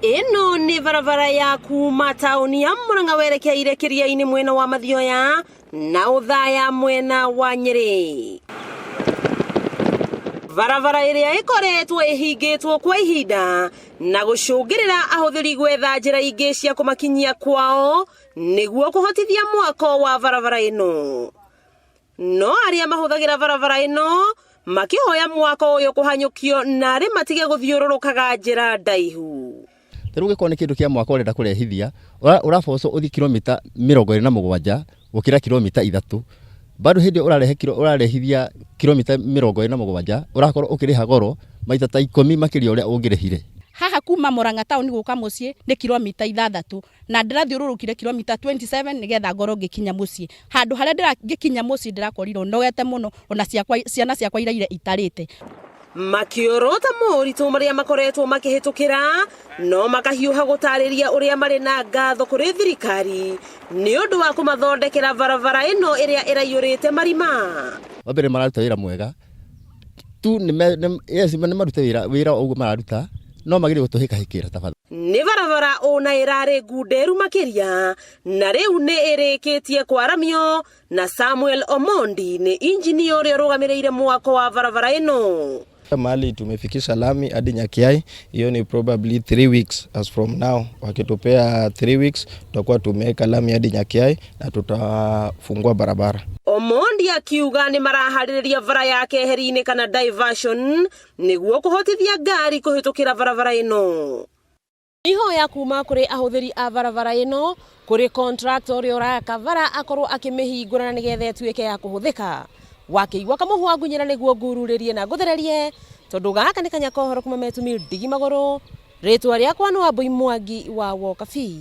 Ino ni barabara ya kuuma tauni ya Murang'a werekeire Kiria-ini mwena wa Othaya na Othaya mwena wa Nyeri. Barabara iria ikoretwo ihingitwo kwa ihinda na gucungirira ahuthiri gwetha njira ingi cia kumakinyia kwao niguo kuhotithia mwako wa barabara ino. No aria mahuthagira barabara ino makihoya mwako uyu kuhanyukio na ri matige guthiururukaga njira ndaihu. Riu gikone kindu kia mwako urenda kurehithia uraboco uthi kilomita 27 gukira kilomita 3 bado hindi urarehithia kilomita 27 urakorwo ukiriha goro maita ta 10 makiria uria ungirehire. Haha kuma Murang'a tauni guka mucii ni kilomita 6 na ndirathiururukire kilomita 27 nigetha ngoro ngikinya mucii. Handu haria ngikinya mucii ndirakorirwo nogete muno ona ciana ciakwa iraire itarite. Makiorota moritu maria makoretwo makihitukira no makahiuha gutariria uria mari na ngatho kuri thirikari ni undu wa kumathondekera barabara ino iria iraiyurite marima. Wabere mararuta wira mwega tu ni maruta wira uguo mararuta no magire gutuhika hikira tafadhali. Ni barabara ona irare nguderu makiria na riu ni irikitie kwaramio na Samuel Omondi ni engineer uria rugamireire mwako wa barabara ino. Mali tumefikisha lami hadi Nyakihai, hiyo ni probably 3 weeks as from now. Wakitupea 3 weeks tutakuwa tumeweka lami hadi Nyakihai na tutafungua barabara. Omondi akiuga ni marahaririria bara yake heri-ini kana diversion niguo kuhotithia ngari kuhitukira barabara ino. Ihoya kuma kuri ahuthiri a barabara ino kuri contractor uria uraka bara akorwo akimihingura nigetha tuike ya kuhuthika. Wakiigwa kamuhwa ngunyira niguo ngururirie na nguthererie tondu gaka ni Kanyakohoro kuma metumiri ndigi magoro ritwa riakwa ni Wambui Mwangi wa Wokabi.